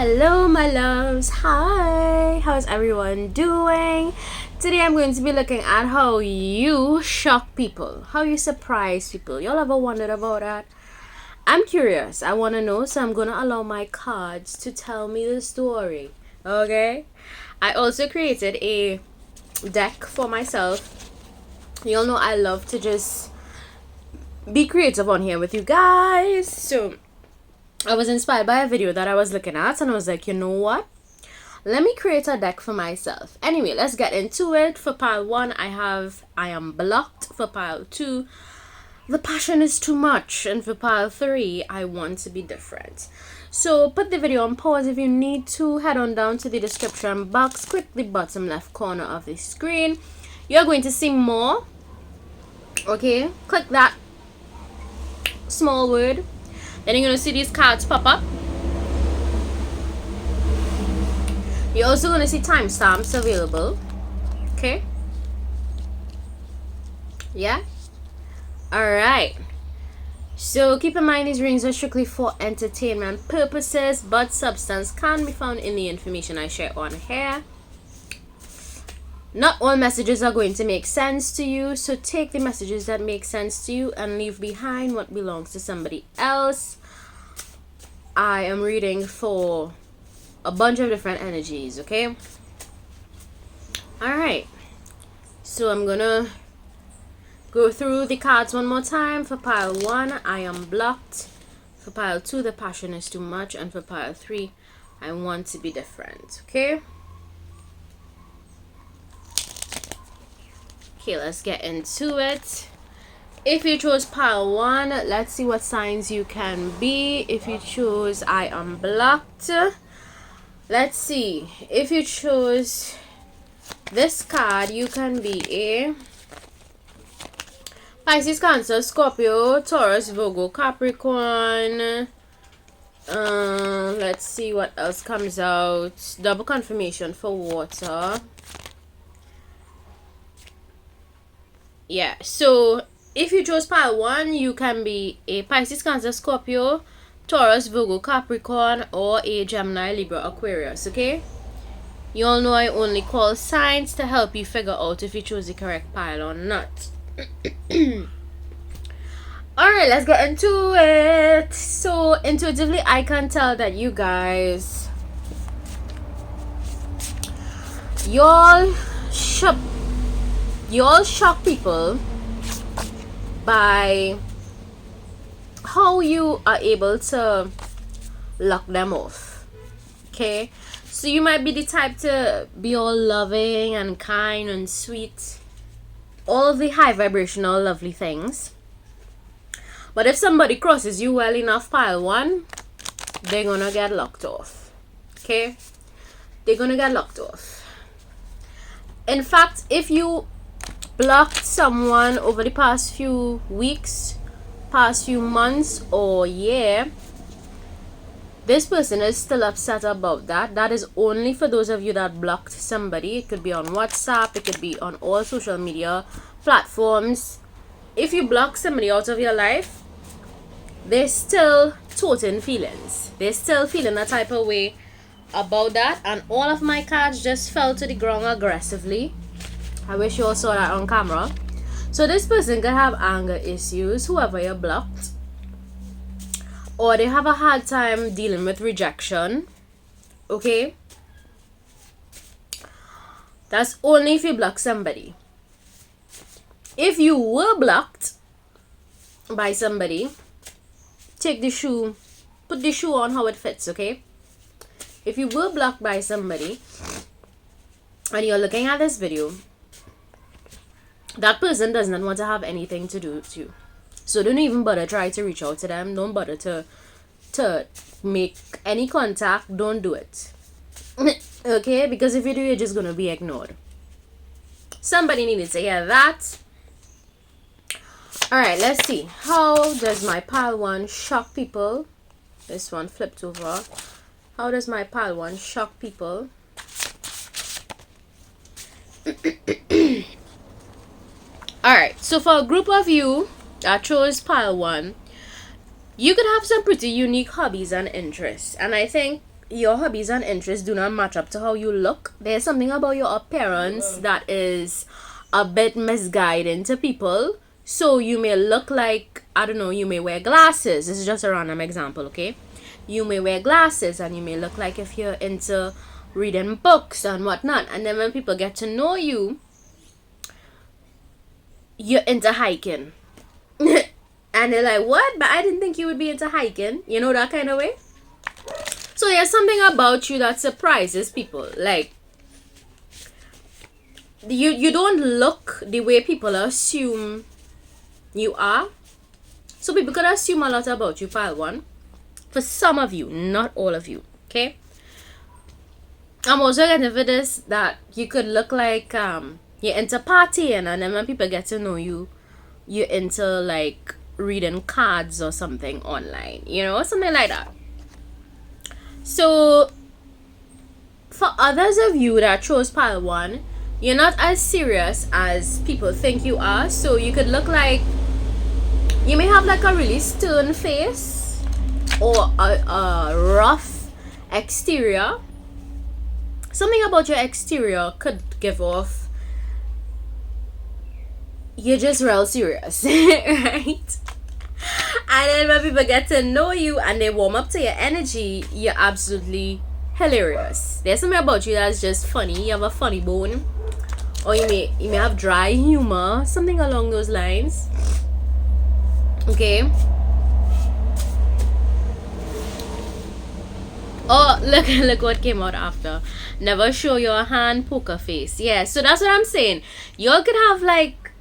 Hello my loves, hi, how's everyone doing? Today I'm going to be looking at how you shock people, how you surprise people. Y'all ever wondered about that? I'm curious, I want to know, so I'm going to allow my cards to tell me the story, okay? I also created a deck for myself. Y'all know I love to just be creative on here with you guys, so I was inspired by a video that I was looking at, and I was like, you know what? Let me create a deck for myself. Anyway, let's get into it. For pile 1, I am blocked. For pile 2, the passion is too much. And for pile 3, I want to be different. So put the video on pause if you need to. Head on down to the description box. Click the bottom left corner of the screen. You're going to see more. Okay, click that small word. Then you're going to see these cards pop up. You're also going to see timestamps available. Okay? Yeah? Alright. So keep in mind these readings are strictly for entertainment purposes, but substance can be found in the information I share on here. Not all messages are going to make sense to you, so take the messages that make sense to you and leave behind what belongs to somebody else. I am reading for a bunch of different energies, okay? Alright. So I'm gonna go through the cards one more time. For pile 1, I am blocked. For pile 2, the passion is too much. And for pile 3, I want to be different, okay? Okay, let's get into it. If you chose pile 1, let's see what signs you can be. If you chose I am blocked, let's see. If you chose this card, you can be a Pisces, Cancer, Scorpio, Taurus, Virgo, Capricorn. Let's see what else comes out. Double confirmation for water. Yeah, so if you chose pile 1, you can be a Pisces, Cancer, Scorpio, Taurus, Virgo, Capricorn, or a Gemini, Libra, Aquarius, okay? You all know I only call signs to help you figure out if you chose the correct pile or not. Alright, let's get into it. So, intuitively, I can tell that you guys, y'all shock people by how you are able to lock them off. Okay, so you might be the type to be all loving and kind and sweet, all of the high vibrational lovely things, but if somebody crosses you well enough, pile 1, they're gonna get locked off. Okay, they're gonna get locked off. In fact, if you blocked someone over the past few weeks, past few months, or year, this person is still upset about that. That is only for those of you that blocked somebody. It could be on WhatsApp, it could be on all social media platforms. If you block somebody out of your life, they're still toting feelings. They're still feeling a type of way about that, and all of my cards just fell to the ground aggressively. I wish you all saw that on camera. So this person could have anger issues, whoever you blocked, or they have a hard time dealing with rejection. Okay, that's only if you block somebody. If you were blocked by somebody, take the shoe, put the shoe on how it fits, okay? If you were blocked by somebody and you're looking at this video, that person does not want to have anything to do with you. So don't even bother try to reach out to them. Don't bother to make any contact. Don't do it. Okay? Because if you do, you're just going to be ignored. Somebody needed to hear that. Alright, let's see. How does my pile 1 shock people? This one flipped over. How does my pile 1 shock people? Alright, so for a group of you that chose pile 1, you could have some pretty unique hobbies and interests. And I think your hobbies and interests do not match up to how you look, there's something about your appearance that is a bit misguiding to people. So you may look like, I don't know, you may wear glasses. This is just a random example, okay? You may wear glasses and you may look like if you're into reading books and whatnot. And then when people get to know you, you're into hiking. And they're like, what? But I didn't think you would be into hiking. You know, that kind of way. So there's something about you that surprises people. Like, you don't look the way people assume you are. So people could assume a lot about you, pile one. For some of you, not all of you. Okay? I'm also getting for this that you could look like you're into partying, and then when people get to know you, you're into like reading cards or something online. You know, something like that. So for others of you that chose pile one, you're not as serious as people think you are. So you could look like, you may have like a really stern face or a rough exterior. Something about your exterior could give off you're just real serious, right? And then when people get to know you and they warm up to your energy, you're absolutely hilarious. There's something about you that's just funny. You have a funny bone, or you may have dry humor, something along those lines. Okay. Oh, look what came out after. Never show your hand, poker face. Yeah, so that's what I'm saying. Y'all could have like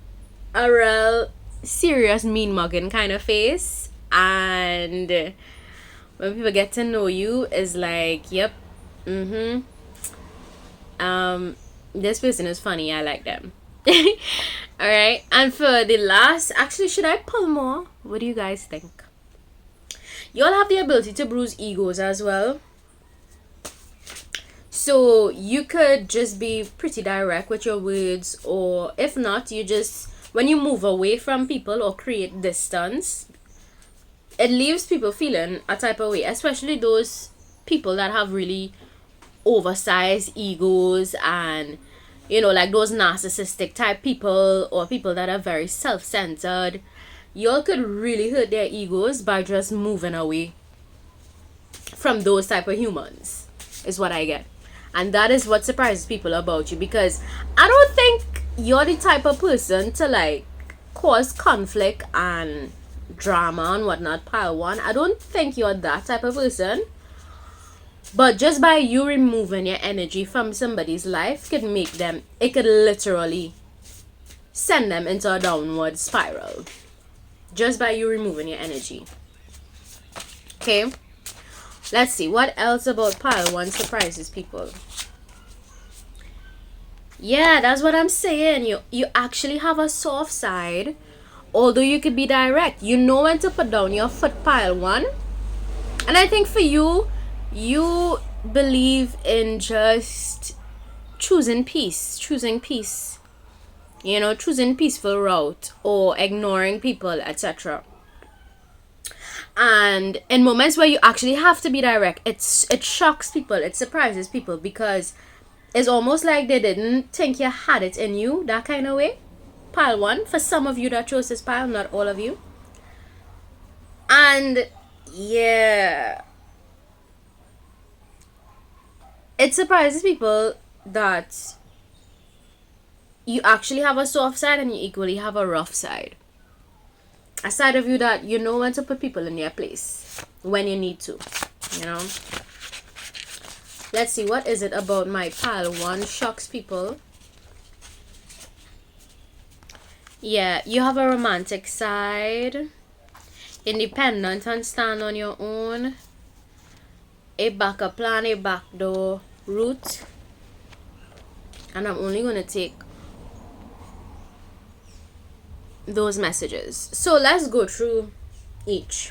a real serious mean mugging kind of face, and when people get to know you, is like, yep, this person is funny, I like them. Alright, and for the last, actually, should I pull more? What do you guys think? Y'all have the ability to bruise egos as well. So you could just be pretty direct with your words, or if not, you just, when you move away from people or create distance, it leaves people feeling a type of way, especially those people that have really oversized egos, and you know, like those narcissistic type people, or people that are very self-centered. Y'all could really hurt their egos by just moving away from those type of humans, is what I get. And that is what surprises people about you, because I don't think you're the type of person to like cause conflict and drama and whatnot, pile one. I don't think you're that type of person. But just by you removing your energy from somebody's life could make them, it could literally send them into a downward spiral. Just by you removing your energy. Okay. Let's see. What else about pile one surprises people? Yeah, that's what I'm saying. You actually have a soft side. Although you could be direct. You know when to put down your foot, pile one. And I think for you, you believe in just choosing peace. Choosing peace. You know, choosing peaceful route or ignoring people, etc. And in moments where you actually have to be direct, it shocks people, it surprises people, because it's almost like they didn't think you had it in you, that kind of way. Pile one, for some of you that chose this pile, not all of you. And yeah, it surprises people that you actually have a soft side and you equally have a rough side. A side of you that you know when to put people in their place when you need to, you know. Let's see, what is it about my pile one shocks people? Yeah, you have a romantic side, independent and stand on your own, a backup plan, a backdoor route, and I'm only going to take those messages. So let's go through each.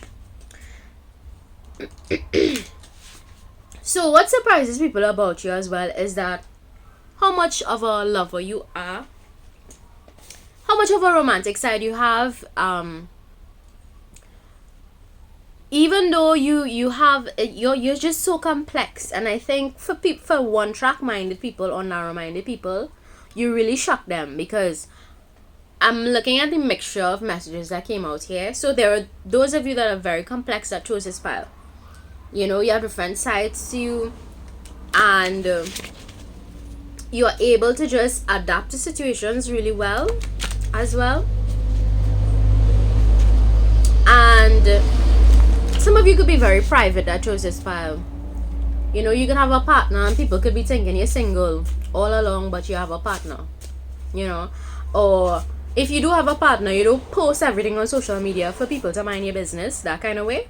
So what surprises people about you as well is that how much of a lover you are, how much of a romantic side you have, even though you're just so complex, and I think for one track minded people or narrow minded people, you really shock them, because I'm looking at the mixture of messages that came out here. So there are those of you that are very complex that chose this pile. You know, you have different sides to you, and you're able to just adapt to situations really well as well. And some of you could be very private that chose this pile. You know, you could have a partner and people could be thinking you're single all along, but you have a partner. You know, or if you do have a partner, you don't post everything on social media for people to mind your business, that kind of way.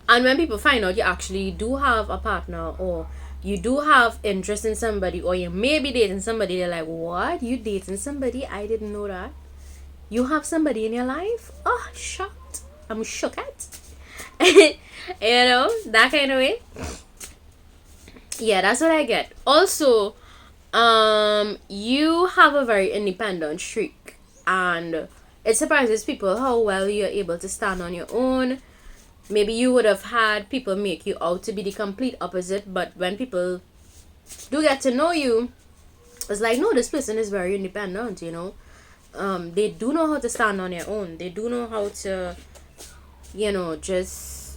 And when people find out you actually do have a partner, or you do have interest in somebody, or you may be dating somebody, they're like, what? You dating somebody? I didn't know that. You have somebody in your life? Oh, shocked. I'm shook at. You know, that kind of way. Yeah, that's what I get. Also, you have a very independent streak, and it surprises people how well you're able to stand on your own. Maybe you would have had people make you out to be the complete opposite, but when people do get to know you, it's like, no, this person is very independent, you know. They do know how to stand on their own. They do know how to, you know, just,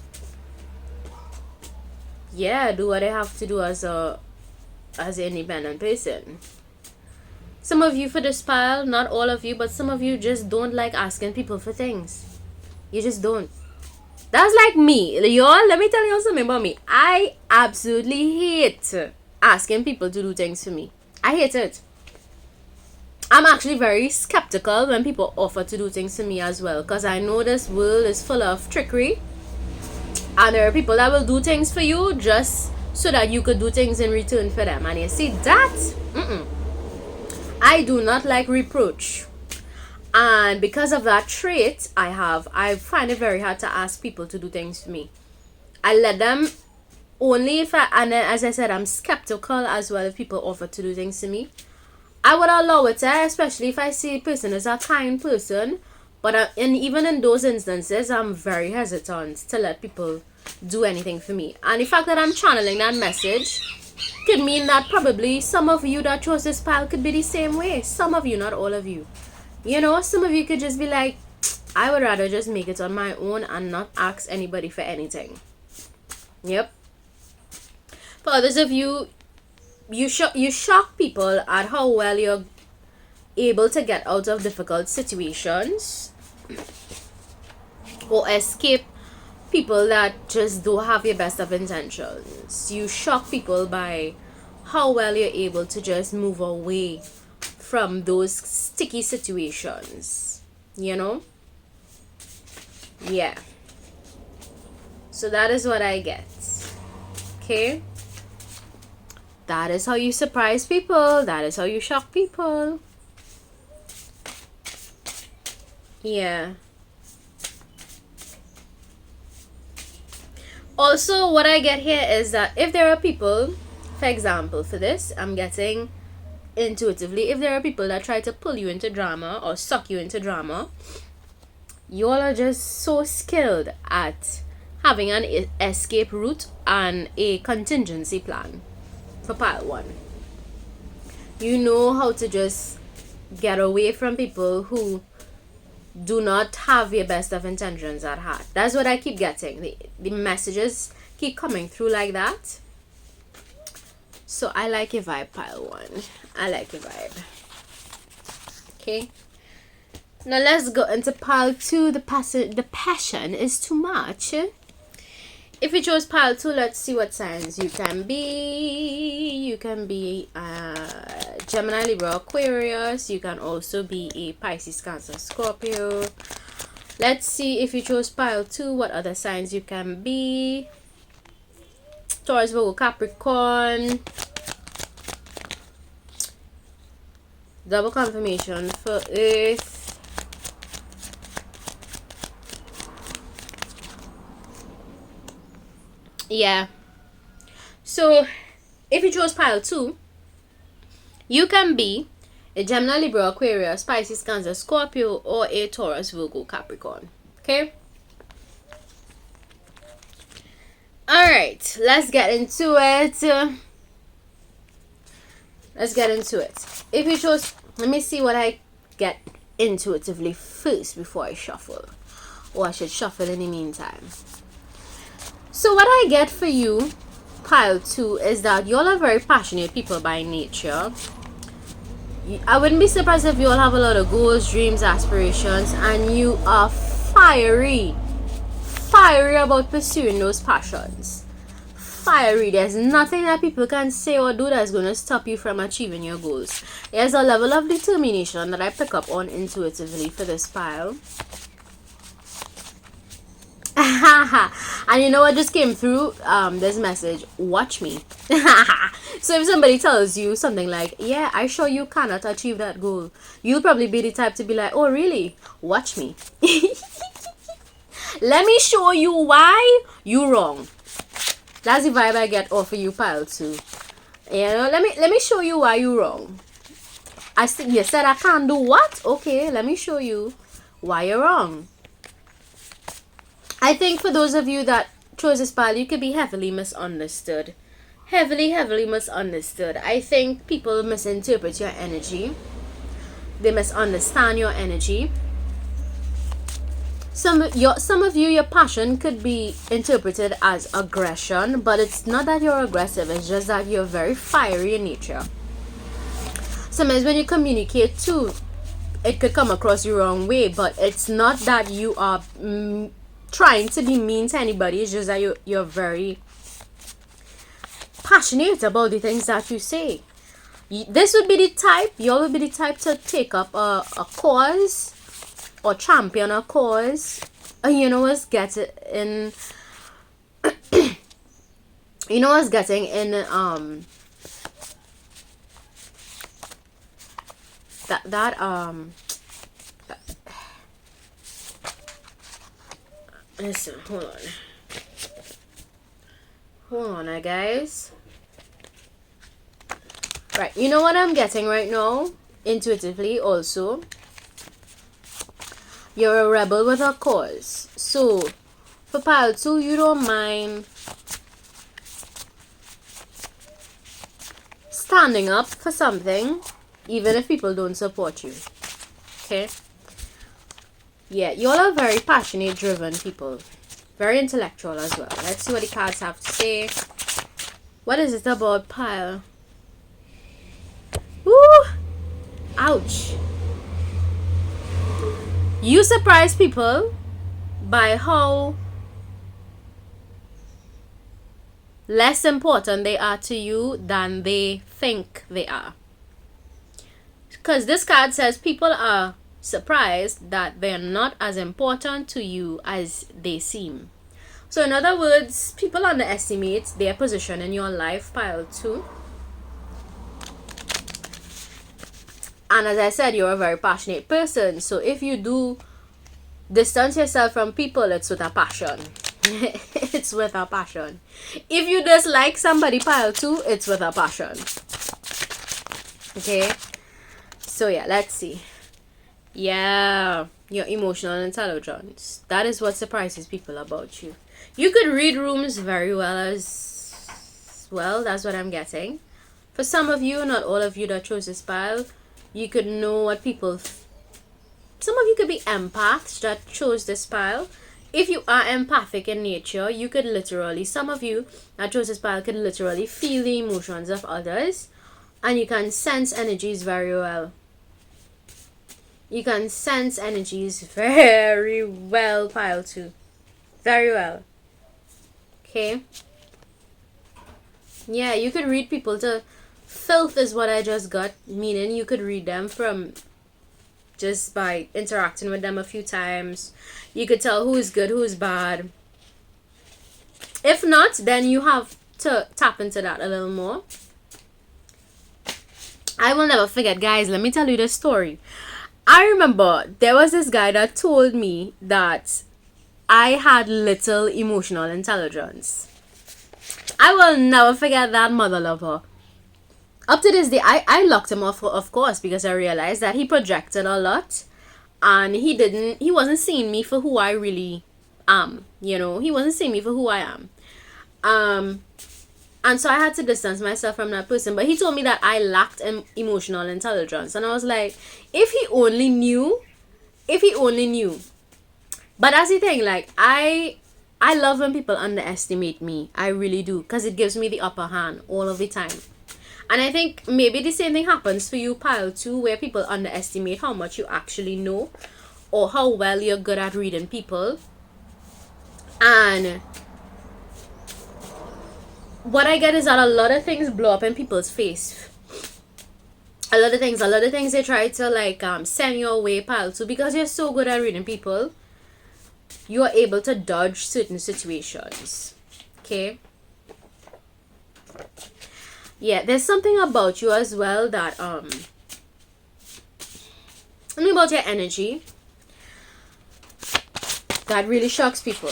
yeah, do what they have to do as an independent person. Some of you for this pile, not all of you, but some of you just don't like asking people for things. You just don't. That's like me. Y'all, let me tell you something about me. I absolutely hate asking people to do things for me. I hate it. I'm actually very skeptical when people offer to do things to me as well, because I know this world is full of trickery, and there are people that will do things for you just so that you could do things in return for them. And you see that? I do not like reproach. And because of that trait I find it very hard to ask people to do things for me. I let them only if and then, as I said, I'm skeptical as well if people offer to do things to me. I would allow it, especially if I see a person is a kind person. But even in those instances, I'm very hesitant to let people do anything for me. And the fact that I'm channeling that message could mean that probably some of you that chose this pile could be the same way. Some of you, not all of you. You know, some of you could just be like, I would rather just make it on my own and not ask anybody for anything. Yep. For others of you, you shock people at how well you're able to get out of difficult situations or escape people that just don't have your best of intentions. You shock people by how well you're able to just move away from those sticky situations, you know? Yeah. So that is what I get. Okay? That is how you surprise people. That is how you shock people. Yeah. Also, what I get here is that if there are people, for example, for this, I'm getting intuitively, if there are people that try to pull you into drama or suck you into drama, you all are just so skilled at having an escape route and a contingency plan for pile 1. You know how to just get away from people who do not have your best of intentions at heart. That's what I keep getting. The messages keep coming through like that. So I like your vibe, pile 1. I like your vibe. Okay. Now let's go into pile 2. The passion is too much. If you chose pile 2, let's see what signs you can be. You can be Gemini, Libra, Aquarius. You can also be a Pisces, Cancer, Scorpio. Let's see if you chose pile 2, what other signs you can be. Taurus, Virgo, Capricorn. Double confirmation for Earth. Yeah. So, if you chose pile 2, you can be a Gemini, Libra, Aquarius, Pisces, Cancer, Scorpio, or a Taurus, Virgo, Capricorn. Okay? Alright, let's get into it. If you chose, let me see what I get intuitively first before I shuffle. Or I should shuffle in the meantime. So what I get for you, pile 2, is that y'all are very passionate people by nature. I wouldn't be surprised if you all have a lot of goals, dreams, aspirations, and you are fiery about pursuing those passions. Fiery. There's nothing that people can say or do that's going to stop you from achieving your goals. There's a level of determination that I pick up on intuitively for this pile. And you know what just came through? This message, watch me. So if somebody tells you something like, yeah, I sure you cannot achieve that goal, you'll probably be the type to be like, oh really? Watch me. Let me show you why you wrong. That's the vibe I get off of you, pile 2. You know, let me show you why you wrong. You said I can't do what? Okay, let me show you why you're wrong. I think for those of you that chose this pile, you could be heavily misunderstood. Heavily misunderstood. I think people misinterpret your energy. They misunderstand your energy. Some of you, your passion could be interpreted as aggression, but it's not that you're aggressive. It's just that you're very fiery in nature. Sometimes when you communicate too, it could come across the wrong way, but it's not that you are trying to be mean to anybody. It's just that you're very passionate about the things that you say. This would be the type, y'all would be the type to take up a cause or champion a cause. You know what's getting in listen, hold on, guys. Right, you know what I'm getting right now, intuitively also. You're a rebel with a cause. So, for pile 2, you don't mind standing up for something, even if people don't support you. Okay? Yeah, you all are very passionate, driven people. Very intellectual as well. Let's see what the cards have to say. What is it about pile? Woo! Ouch. You surprise people by how less important they are to you than they think they are. Because this card says people are surprised that they're not as important to you as they seem. So in other words, people underestimate their position in your life, pile 2. And as I said, you're a very passionate person. So if you do distance yourself from people, it's with a passion. It's with a passion. If you dislike somebody, pile 2, it's with a passion. Okay? So yeah, let's see. Yeah, your emotional intelligence. That is what surprises people about you. You could read rooms very well as well. That's what I'm getting. For some of you, not all of you that chose this pile, you could know what people... Some of you could be empaths that chose this pile. If you are empathic in nature, you could literally... Some of you that chose this pile could literally feel the emotions of others. And you can sense energies very well. You can sense energies very well, pile 2. Very well. Okay? Yeah, you could read people to... Filth is what I just got. Meaning you could read them from... Just by interacting with them a few times. You could tell who is good, who is bad. If not, then you have to tap into that a little more. I will never forget, guys. Let me tell you the story. I remember there was this guy that told me that I had little emotional intelligence. I will never forget that, mother lover. Up to this day, I locked him off, of course, because I realized that he projected a lot. And he wasn't seeing me for who I really am. You know, he wasn't seeing me for who I am. And so I had to distance myself from that person. But he told me that I lacked emotional intelligence. And I was like, if he only knew. But that's the thing, like, I love when people underestimate me. I really do. Because it gives me the upper hand all of the time. And I think maybe the same thing happens for you, pile 2, where people underestimate how much you actually know. Or how well you're good at reading people. And what I get is that a lot of things blow up in people's face. A lot of things they try to like send your way, pile 2, because you're so good at reading people. You are able to dodge certain situations. Okay? Yeah, there's something about you as well that something about your energy that really shocks people.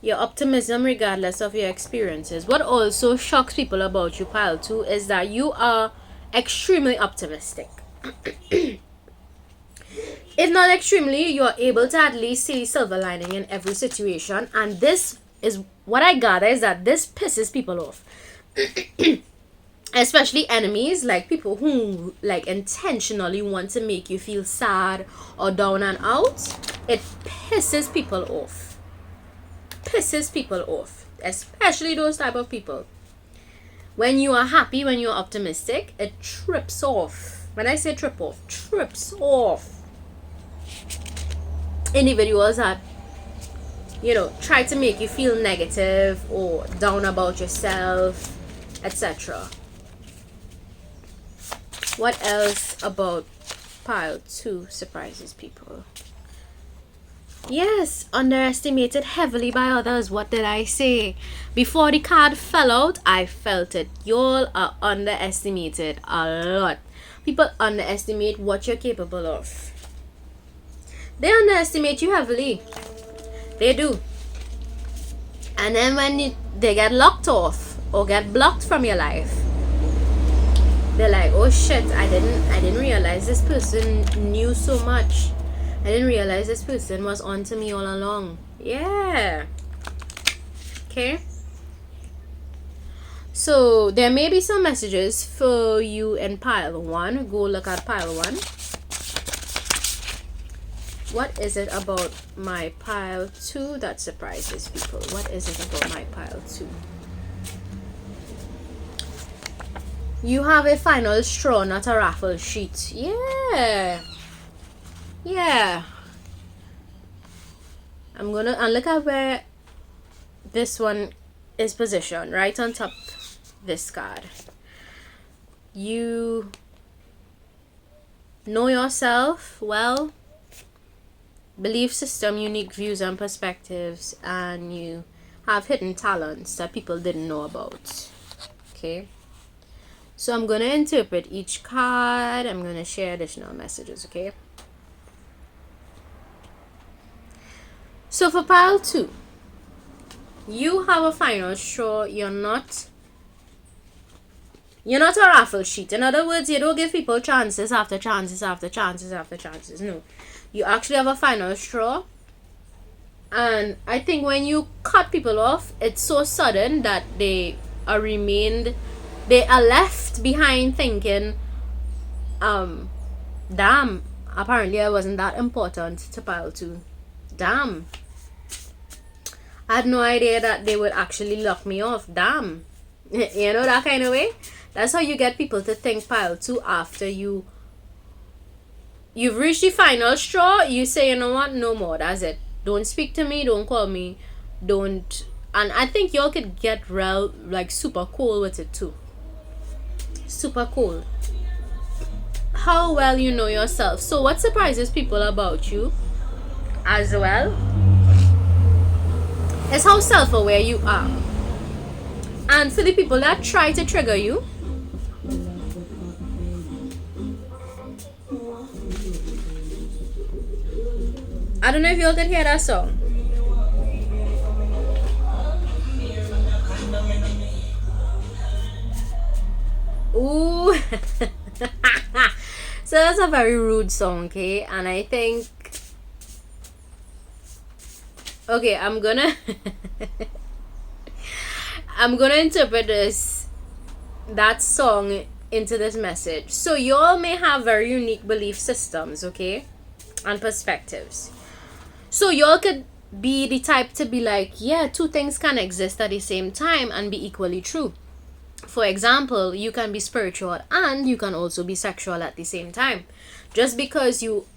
Your optimism regardless of your experiences. What also shocks people about you, pile 2, is that you are extremely optimistic. If not extremely, you're able to at least see silver lining in every situation. And this is what I gather, is that this pisses people off. Especially enemies, like people who like intentionally want to make you feel sad or down and out. It pisses people off. Especially those type of people. When you are happy, when you're optimistic, it trips off. When I say trips off individuals that, you know, try to make you feel negative or down about yourself, etc. What else about pile 2 surprises people? Yes, underestimated heavily by others. What did I say? Before the card fell out, I felt it. Y'all are underestimated a lot. People underestimate what you're capable of. They underestimate you heavily. They do. And then when they get locked off or get blocked from your life, they're like, oh shit, I didn't realize this person knew so much. I didn't realize this person was on to me all along. Yeah. Okay. So there may be some messages for you in pile 1. Go look at pile 1. What is it about my pile 2 that surprises people? What is it about my pile 2? You have a final straw, not a raffle sheet. Yeah. Yeah. I'm gonna look at where this one is positioned, right on top this card. You know yourself well, belief system, unique views and perspectives, and you have hidden talents that people didn't know about. Okay, so I'm gonna interpret each card. I'm gonna share additional messages. Okay, so for pile 2, you have a final straw. You're not a raffle sheet. In other words, you don't give people chances after chances after chances after chances. No, you actually have a final straw. And I think when you cut people off, it's so sudden that they are left behind thinking, damn, apparently I wasn't that important to pile 2. Damn, I had no idea that they would actually lock me off. Damn. You know, that kind of way. That's how you get people to think pile 2 after you've reached the final straw. You say, you know what, no more, that's it. Don't speak to me, don't call me, don't. And I think y'all could get real, like, super cool with it too. Super cool. How well you know yourself. So what surprises people about you as well is how self-aware you are. And for the people that try to trigger you, I don't know if y'all can hear that song. Ooh. So that's a very rude song, okay? And I think, okay, I'm gonna I'm gonna interpret that song into this message. So you all may have very unique belief systems, okay, and perspectives. So you all could be the type to be like, yeah, two things can exist at the same time and be equally true. For example, you can be spiritual and you can also be sexual at the same time. Just because you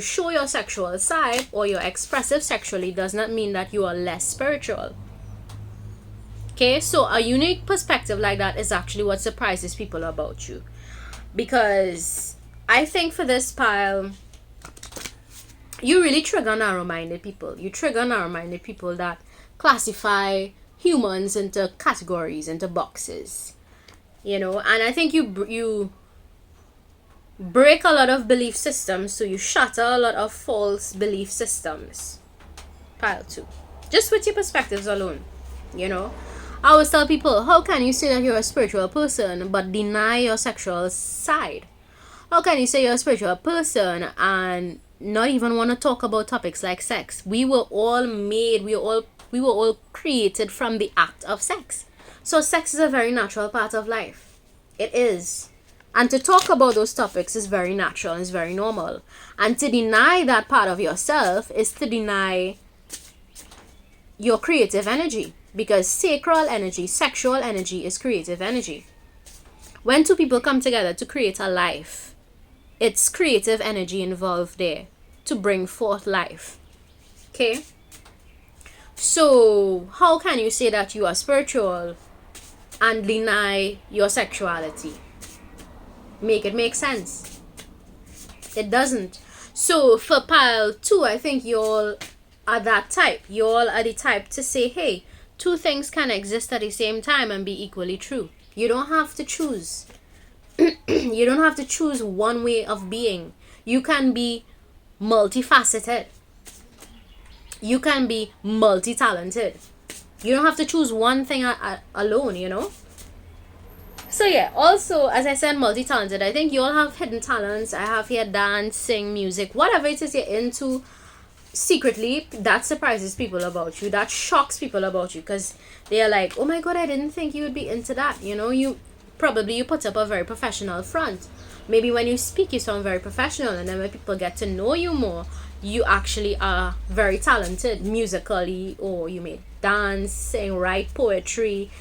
show your sexual side or you're expressive sexually does not mean that you are less spiritual. Okay, so a unique perspective like that is actually what surprises people about you. Because I think for this pile, you really trigger narrow-minded people. You trigger narrow-minded people that classify humans into categories, into boxes. And I think you break a lot of belief systems, so you shatter a lot of false belief systems. Pile 2. Just with your perspectives alone. I always tell people, how can you say that you're a spiritual person but deny your sexual side? How can you say you're a spiritual person and not even want to talk about topics like sex? We were all created from the act of sex. So sex is a very natural part of life. It is. And to talk about those topics is very natural and is very normal. And to deny that part of yourself is to deny your creative energy. Because sacral energy, sexual energy is creative energy. When two people come together to create a life, it's creative energy involved there to bring forth life. Okay? So, how can you say that you are spiritual and deny your sexuality? Make it make sense. It doesn't. So, for pile 2, I think you all are that type. You all are the type to say, hey, two things can exist at the same time and be equally true. You don't have to choose. You don't have to choose one way of being. You can be multifaceted. You can be multi-talented. You don't have to choose one thing alone, So yeah, also, as I said, multi-talented. I think you all have hidden talents. I have here dance, sing, music, whatever it is you're into. Secretly, that surprises people about you. That shocks people about you because they're like, oh my god, I didn't think you would be into that. You put up a very professional front. Maybe when you speak you sound very professional, and then when people get to know you more, you actually are very talented musically, or you may dance, sing, write poetry,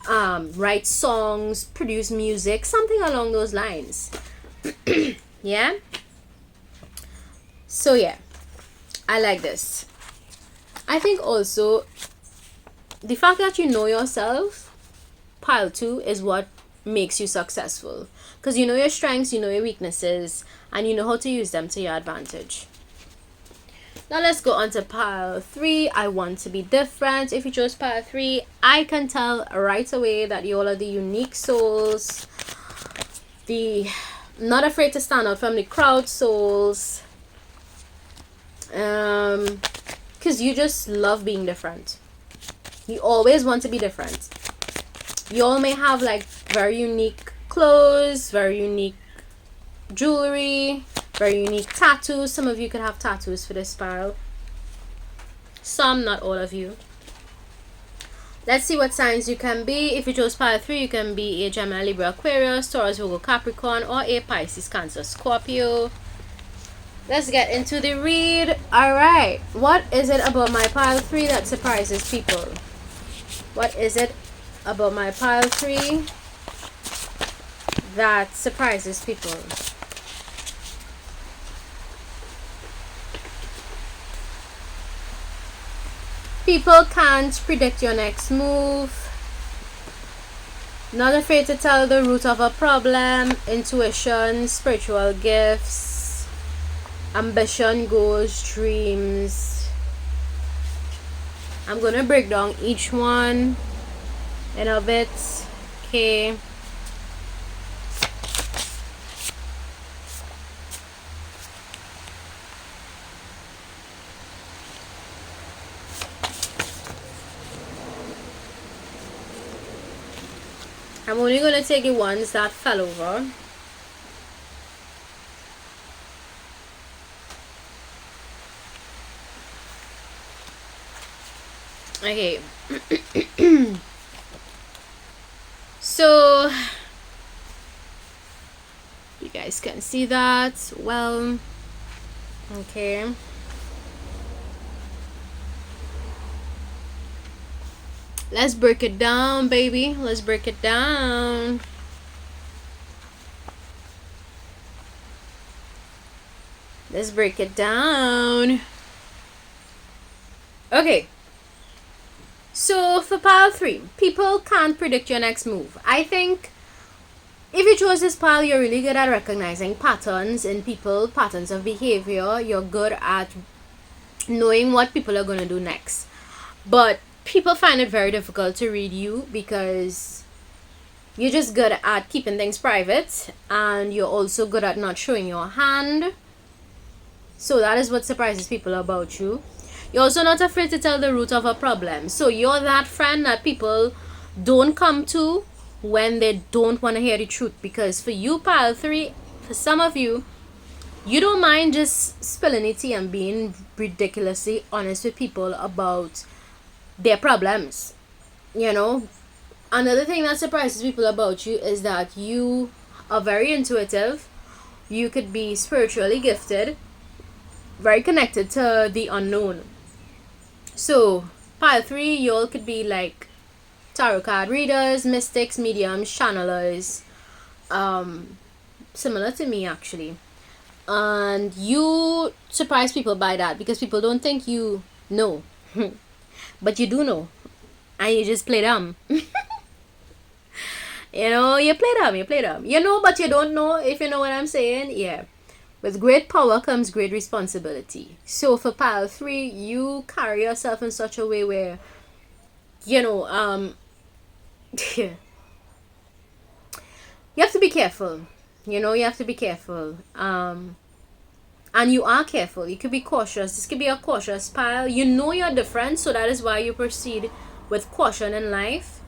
write songs, produce music, something along those lines. Yeah. So yeah, I like this. I think also the fact that you know yourself, pile 2, is what makes you successful. Because you know your strengths, you know your weaknesses, and you know how to use them to your advantage. Now let's go on to pile 3. I want to be different. If you chose pile 3, I can tell right away that you all are the unique souls, the not afraid to stand out from the crowd souls, because you just love being different. You always want to be different. You all may have like very unique clothes, very unique jewelry, very unique tattoos. Some of you could have tattoos for this pile. Some, not all of you. Let's see what signs you can be. If you chose pile 3, you can be a Gemini, Libra, Aquarius, Taurus, Virgo, Capricorn, or a Pisces, Cancer, Scorpio. Let's get into the read. Alright, what is it about my pile 3 that surprises people? What is it about my pile 3 that surprises people? People can't predict your next move. Not afraid to tell the root of a problem. Intuition, spiritual gifts, ambition, goals, dreams. I'm gonna break down each one in a bit. Okay. I'm only going to take the ones that fell over. Okay. So you guys can see that well. Okay. Let's break it down, baby. Let's break it down. Let's break it down. Okay. So for pile 3, people can't predict your next move. I think if you chose this pile, you're really good at recognizing patterns in people, patterns of behavior. You're good at knowing what people are going to do next. But people find it very difficult to read you because you're just good at keeping things private, and you're also good at not showing your hand. So that is what surprises people about you. You're also not afraid to tell the root of a problem. So you're that friend that people don't come to when they don't want to hear the truth. Because for you, pile 3, for some of you, you don't mind just spilling the tea and being ridiculously honest with people about their problems. You know, another thing that surprises people about you is that you are very intuitive. You could be spiritually gifted, very connected to the unknown. So pile 3, y'all could be like tarot card readers, mystics, mediums, channelers, similar to me actually. And you surprise people by that because people don't think you know. But you do know, and you just play dumb. You know, you play dumb. You know, but you don't know, if you know what I'm saying. Yeah. With great power comes great responsibility. So for pile 3, you carry yourself in such a way where, you know, you have to be careful. You know, you have to be careful. And you are careful. You could be cautious. This could be a cautious pile. You know you're different, so that is why you proceed with caution in life.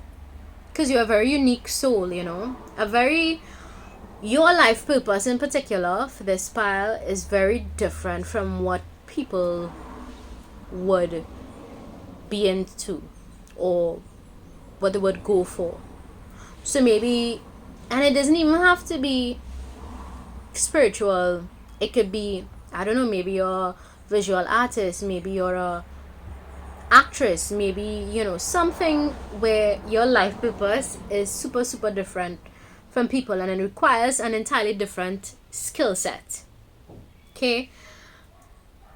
Because you're a very unique soul, you know. Your life purpose in particular for this pile is very different from what people would be into or what they would go for. So maybe, and it doesn't even have to be spiritual. It could be, I don't know, maybe you're a visual artist, maybe you're a actress, maybe, you know, something where your life purpose is super, super different from people, and it requires an entirely different skill set. Okay,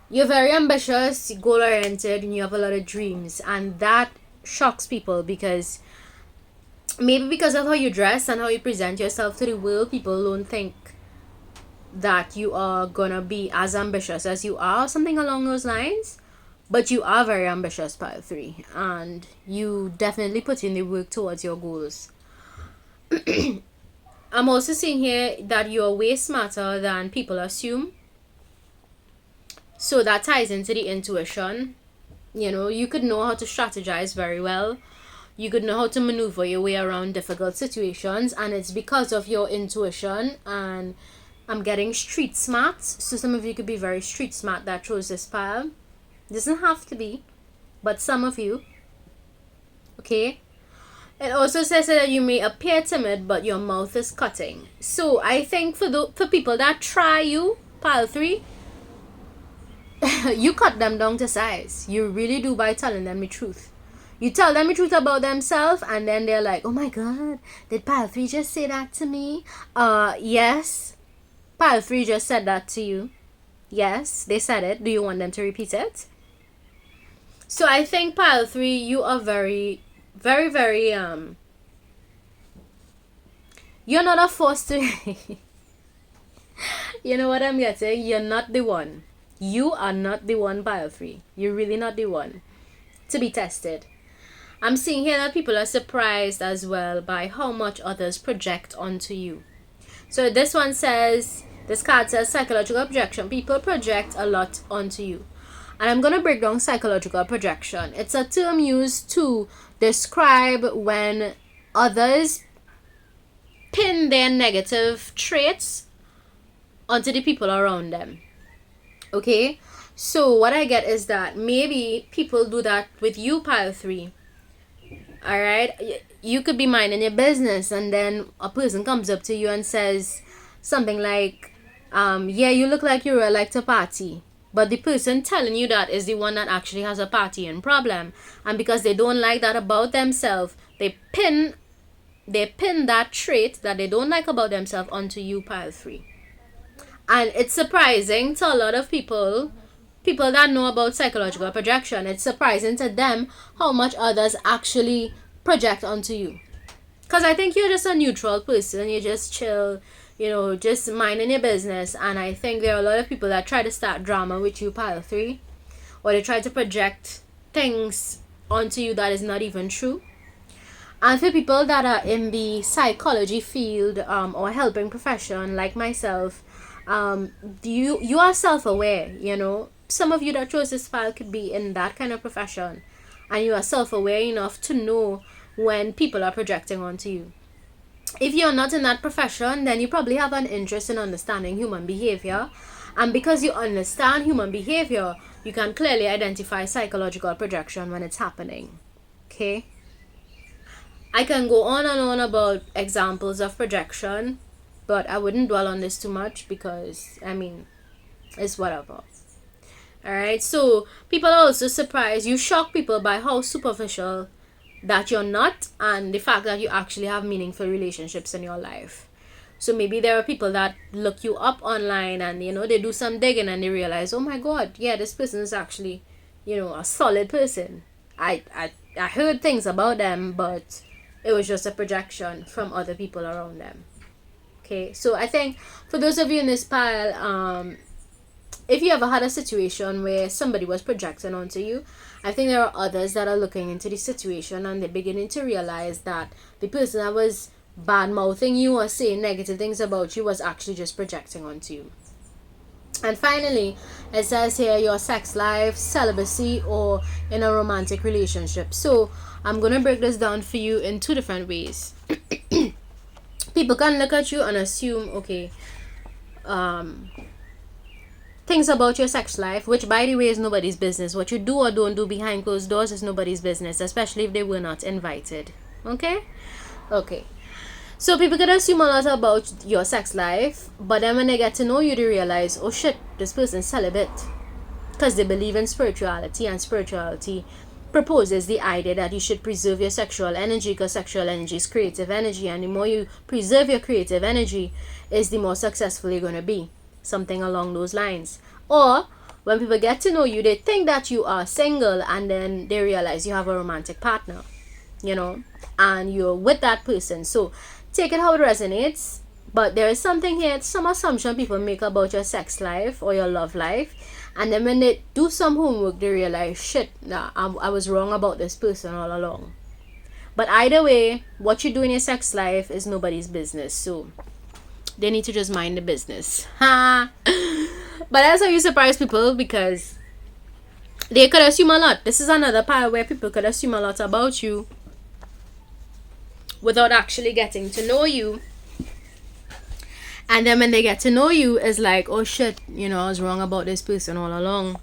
you're very ambitious, goal oriented, and you have a lot of dreams, and that shocks people because maybe because of how you dress and how you present yourself to the world, people don't think that you are gonna be as ambitious as you are, something along those lines. But you are very ambitious, pile 3, and you definitely put in the work towards your goals. I'm also seeing here that you're way smarter than people assume. So that ties into the intuition. You know, you could know how to strategize very well. You could know how to maneuver your way around difficult situations, and it's because of your intuition. And I'm getting street smart. So some of you could be very street smart that chose this pile. Doesn't have to be, but some of you. Okay. It also says that you may appear timid, but your mouth is cutting. So I think for people that try you, pile 3, you cut them down to size. You really do, by telling them the truth. You tell them the truth about themselves, and then they're like, oh my god, did pile 3 just say that to me? Yes. Pile 3 just said that to you. Yes, they said it. Do you want them to repeat it? So I think pile 3, you are very, very, very, you're not a force to, you know what I'm getting? You're not the one. You are not the one, pile 3. You're really not the one to be tested. I'm seeing here that people are surprised as well by how much others project onto you. So this one says, this card says psychological projection. People project a lot onto you. And I'm going to break down psychological projection. It's a term used to describe when others pin their negative traits onto the people around them. Okay? So what I get is that maybe people do that with you, pile 3. All right, you could be minding your business, and then a person comes up to you and says something like, yeah, you look like you really like to party. But the person telling you that is the one that actually has a partying problem. And because they don't like that about themselves, they pin that trait that they don't like about themselves onto you, pile 3. And it's surprising to a lot of people that know about psychological projection. It's surprising to them how much others actually project onto you. Because I think you're just a neutral person. You just chill, just minding your business. And I think there are a lot of people that try to start drama with you, pile 3. Or they try to project things onto you that is not even true. And for people that are in the psychology field or helping profession like myself, you are self-aware. Some of you that chose this file could be in that kind of profession, and you are self-aware enough to know when people are projecting onto you. If you're not in that profession, then you probably have an interest in understanding human behavior, and because you understand human behavior, you can clearly identify psychological projection when it's happening. Okay, I can go on and on about examples of projection, but I wouldn't dwell on this too much because, it's whatever. Alright, so people are also surprised. You shock people by how superficial that you're not, and the fact that you actually have meaningful relationships in your life. So maybe there are people that look you up online and, they do some digging and they realize, oh my God, yeah, this person is actually, a solid person. I heard things about them, but it was just a projection from other people around them. Okay, so I think for those of you in this pile, if you ever had a situation where somebody was projecting onto you, I think there are others that are looking into the situation and they're beginning to realize that the person that was bad-mouthing you or saying negative things about you was actually just projecting onto you. And finally, it says here your sex life, celibacy, or in a romantic relationship. So I'm going to break this down for you in 2 different ways. People can look at you and assume, okay, things about your sex life, which by the way is nobody's business. What you do or don't do behind closed doors is nobody's business, especially if they were not invited. Okay. So people can assume a lot about your sex life, but then when they get to know you, they realize, oh shit, this person's celibate. Because they believe in spirituality, and spirituality proposes the idea that you should preserve your sexual energy, because sexual energy is creative energy, and the more you preserve your creative energy is the more successful you're going to be. Something along those lines. Or when people get to know you, they think that you are single, and then they realize you have a romantic partner, and you're with that person. So take it how it resonates, but there is something here, some assumption people make about your sex life or your love life, and then when they do some homework, they realize, shit, nah, I was wrong about this person all along. But either way, what you do in your sex life is nobody's business, so they need to just mind the business. But that's how you surprise people, because they could assume a lot. This is another part where people could assume a lot about you without actually getting to know you. And then when they get to know you, it's like, oh shit, I was wrong about this person all along.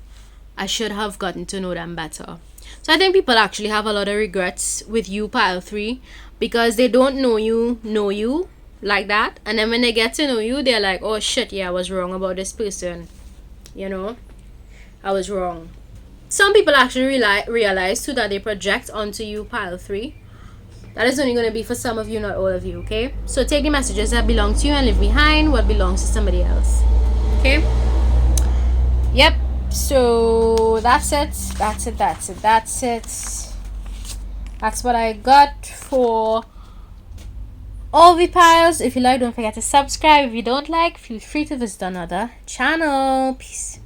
I should have gotten to know them better. So I think people actually have a lot of regrets with you, pile 3, because they don't know you like that. And then when they get to know you, they're like, oh shit, yeah, I was wrong about this person. I was wrong. Some people actually realize too that they project onto you, pile 3. That is only going to be for some of you, not all of you, okay? So take the messages that belong to you and leave behind what belongs to somebody else. Okay? Yep. So that's it. That's what I got for all the piles. If you like, don't forget to subscribe. If you don't like, feel free to visit another channel. Peace.